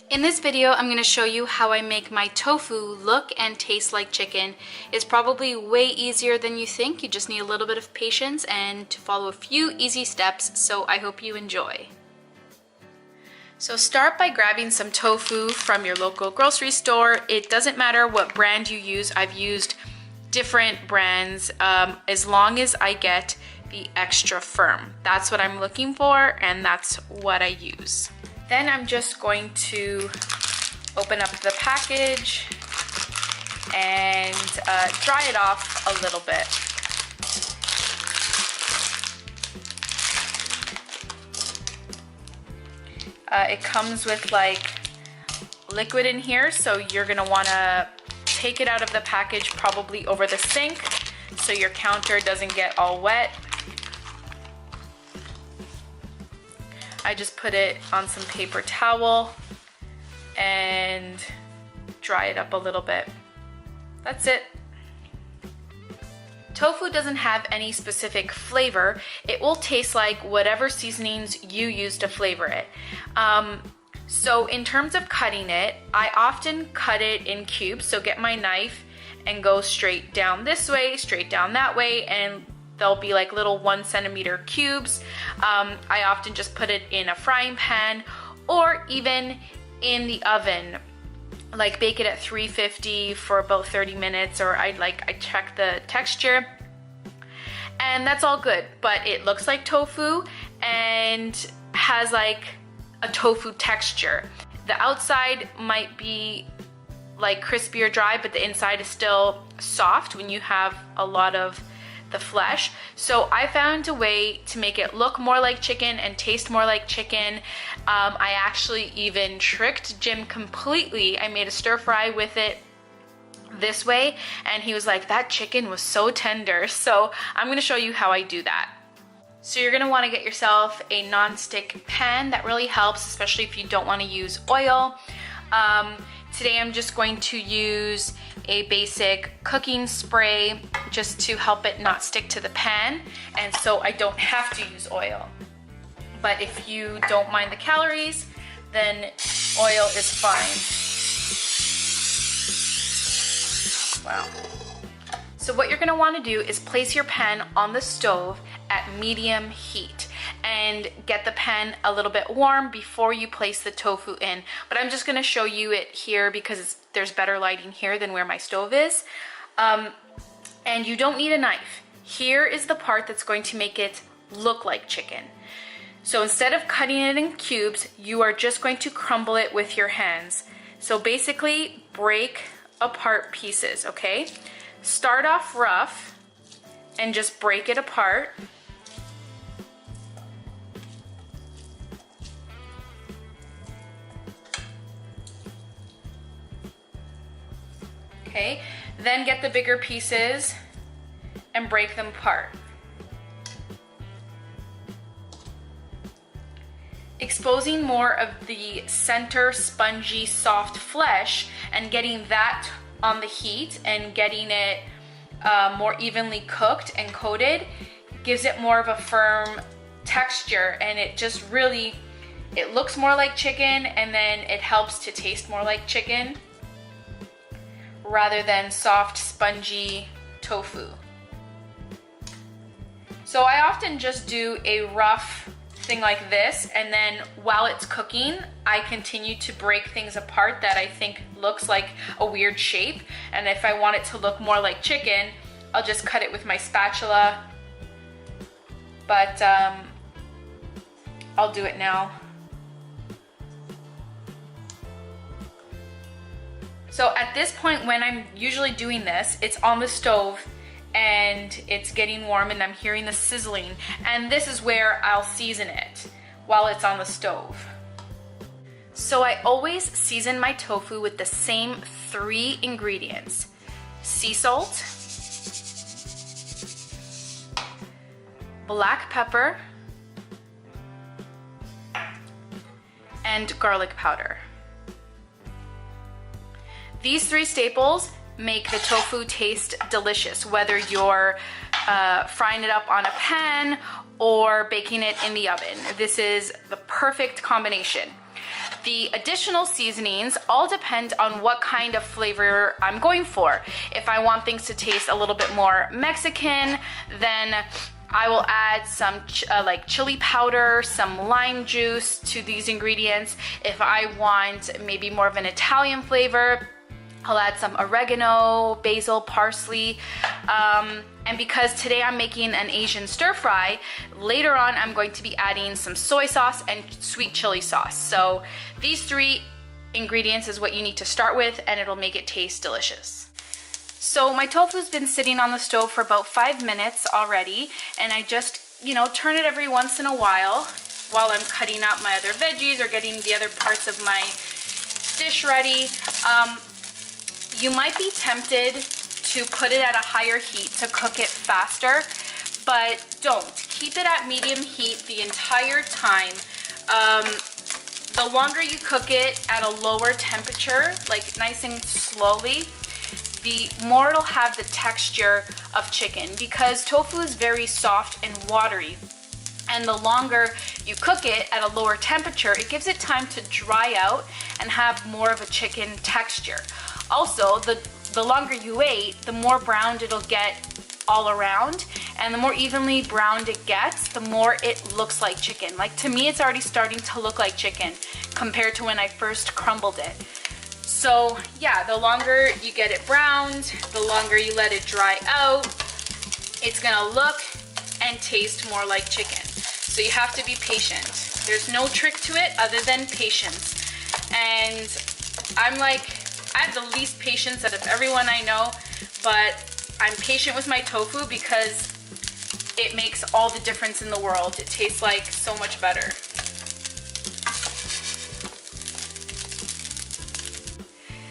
In this video, I'm going to show you how I make my tofu look and taste like chicken. It's probably way easier than you think. You just need a little bit of patience and to follow a few easy steps, so I hope you enjoy. So start by grabbing some tofu from your local grocery store. It doesn't matter what brand you use. I've used different brands as long as I get the extra firm. That's what I'm looking for, and that's what I use. Then I'm just going to open up the package and dry it off a little bit. It comes with like liquid in here, so you're gonna wanna take it out of the package probably over the sink so your counter doesn't get all wet. I just put it on some paper towel and dry it up a little bit. That's it. Tofu doesn't have any specific flavor. It will taste like whatever seasonings you use to flavor it. So in terms of cutting it, I often cut it in cubes. So get my knife and go straight down this way, straight down that way, and they'll be like little 1 centimeter cubes. I often just put it in a frying pan or even in the oven, like bake it at 350 for about 30 minutes, or I check the texture, and that's all good. But it looks like tofu and has like a tofu texture. The outside might be like crispy or dry, but the inside is still soft when you have a lot of the flesh. So I found a way to make it look more like chicken and taste more like chicken. I actually even tricked Jim completely. I made a stir fry with it this way, and he was like, that chicken was so tender. So I'm gonna show you how I do that. So you're gonna wanna get yourself a non-stick pan. That really helps, especially if you don't wanna use oil. Today I'm just going to use a basic cooking spray just to help it not stick to the pan, and so I don't have to use oil. But if you don't mind the calories, then oil is fine. Wow. So what you're gonna wanna do is place your pan on the stove at medium heat and get the pan a little bit warm before you place the tofu in. But I'm just gonna show you it here because there's better lighting here than where my stove is. And you don't need a knife. Here is the part that's going to make it look like chicken. So instead of cutting it in cubes, you are just going to crumble it with your hands. So basically break apart pieces, okay? Start off rough and just break it apart. Okay, then get the bigger pieces and break them apart. Exposing more of the center spongy soft flesh and getting that on the heat and getting it more evenly cooked and coated gives it more of a firm texture, and it just really, it looks more like chicken, and then it helps to taste more like chicken rather than soft, spongy tofu. So I often just do a rough thing like this, and then while it's cooking, I continue to break things apart that I think looks like a weird shape. And if I want it to look more like chicken, I'll just cut it with my spatula. But I'll do it now. So at this point, when I'm usually doing this, it's on the stove and it's getting warm and I'm hearing the sizzling. And this is where I'll season it while it's on the stove. So I always season my tofu with the same 3 ingredients: sea salt, black pepper, and garlic powder. These 3 staples make the tofu taste delicious, whether you're frying it up on a pan or baking it in the oven. This is the perfect combination. The additional seasonings all depend on what kind of flavor I'm going for. If I want things to taste a little bit more Mexican, then I will add some like chili powder, some lime juice to these ingredients. If I want maybe more of an Italian flavor, I'll add some oregano, basil, parsley, and because today I'm making an Asian stir fry, later on I'm going to be adding some soy sauce and sweet chili sauce. So these 3 ingredients is what you need to start with, and it'll make it taste delicious. So my tofu's been sitting on the stove for about 5 minutes already, and I just, turn it every once in a while I'm cutting up my other veggies or getting the other parts of my dish ready. You might be tempted to put it at a higher heat to cook it faster, but don't. Keep it at medium heat the entire time. The longer you cook it at a lower temperature, like nice and slowly, the more it'll have the texture of chicken, because tofu is very soft and watery. And the longer you cook it at a lower temperature, it gives it time to dry out and have more of a chicken texture. Also, the longer you wait, the more browned it'll get all around, and the more evenly browned it gets, the more it looks like chicken. Like, to me, it's already starting to look like chicken compared to when I first crumbled it. So yeah, the longer you get it browned, the longer you let it dry out, it's gonna look and taste more like chicken. So you have to be patient. There's no trick to it other than patience. And I have the least patience out of everyone I know, but I'm patient with my tofu because it makes all the difference in the world. It tastes like so much better.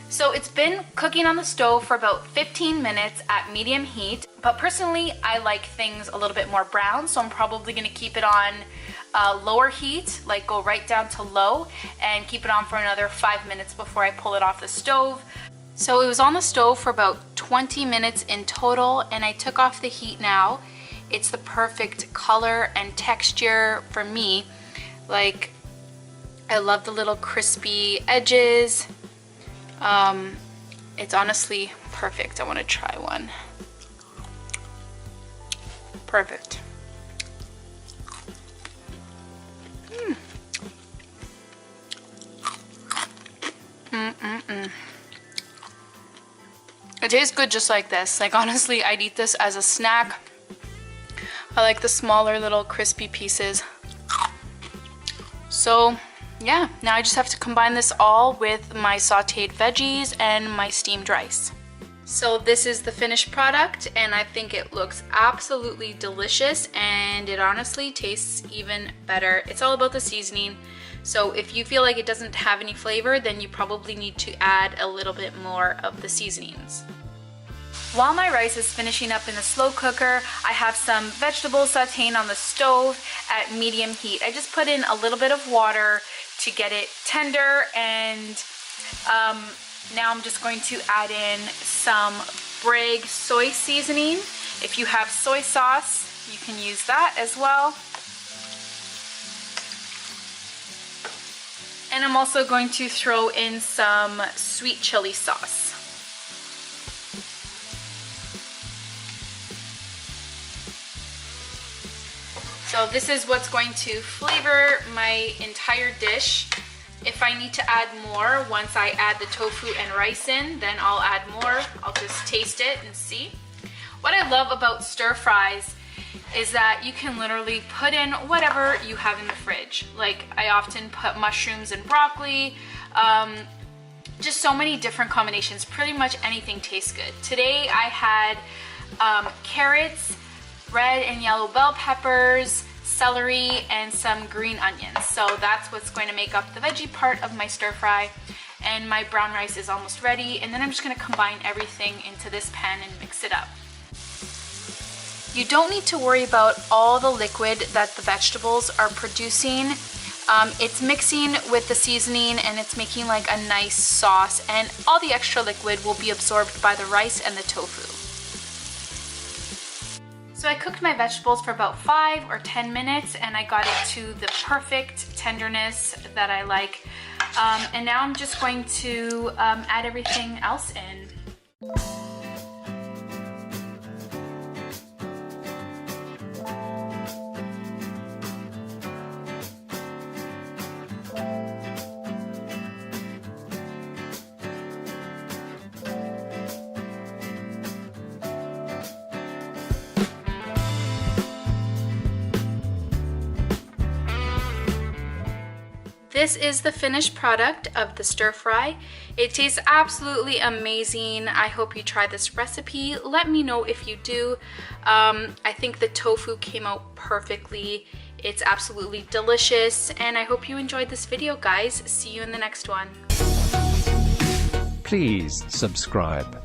So it's been cooking on the stove for about 15 minutes at medium heat, but personally I like things a little bit more brown, so I'm probably gonna keep it on lower heat, like go right down to low, and keep it on for another 5 minutes before I pull it off the stove. So it was on the stove for about 20 minutes in total, and I took off the heat now. It's the perfect color and texture for me. Like, I love the little crispy edges. It's honestly perfect. I want to try one. Perfect. It tastes good just like this. Like, honestly, I'd eat this as a snack. I like the smaller little crispy pieces. So yeah, now I just have to combine this all with my sauteed veggies and my steamed rice. So this is the finished product, and I think it looks absolutely delicious, and it honestly tastes even better. It's all about the seasoning. So if you feel like it doesn't have any flavor, then you probably need to add a little bit more of the seasonings. While my rice is finishing up in the slow cooker, I have some vegetables sauteing on the stove at medium heat. I just put in a little bit of water to get it tender, and now I'm just going to add in some Bragg soy seasoning. If you have soy sauce, you can use that as well. And I'm also going to throw in some sweet chili sauce. So this is what's going to flavor my entire dish. If I need to add more, once I add the tofu and rice in, then I'll add more. I'll just taste it and see. What I love about stir fries is that you can literally put in whatever you have in the fridge. Like, I often put mushrooms and broccoli, just so many different combinations. Pretty much anything tastes good. Today I had carrots, red and yellow bell peppers, celery, and some green onions. So that's what's going to make up the veggie part of my stir fry. And my brown rice is almost ready, and then I'm just going to combine everything into this pan and mix it up. You don't need to worry about all the liquid that the vegetables are producing. It's mixing with the seasoning, and it's making like a nice sauce, and all the extra liquid will be absorbed by the rice and the tofu. So I cooked my vegetables for about 5 or 10 minutes and I got it to the perfect tenderness that I like. And now I'm just going to add everything else in. This is the finished product of the stir fry. It tastes absolutely amazing. I hope you try this recipe. Let me know if you do. I think the tofu came out perfectly. It's absolutely delicious, and I hope you enjoyed this video, guys. See you in the next one. Please subscribe.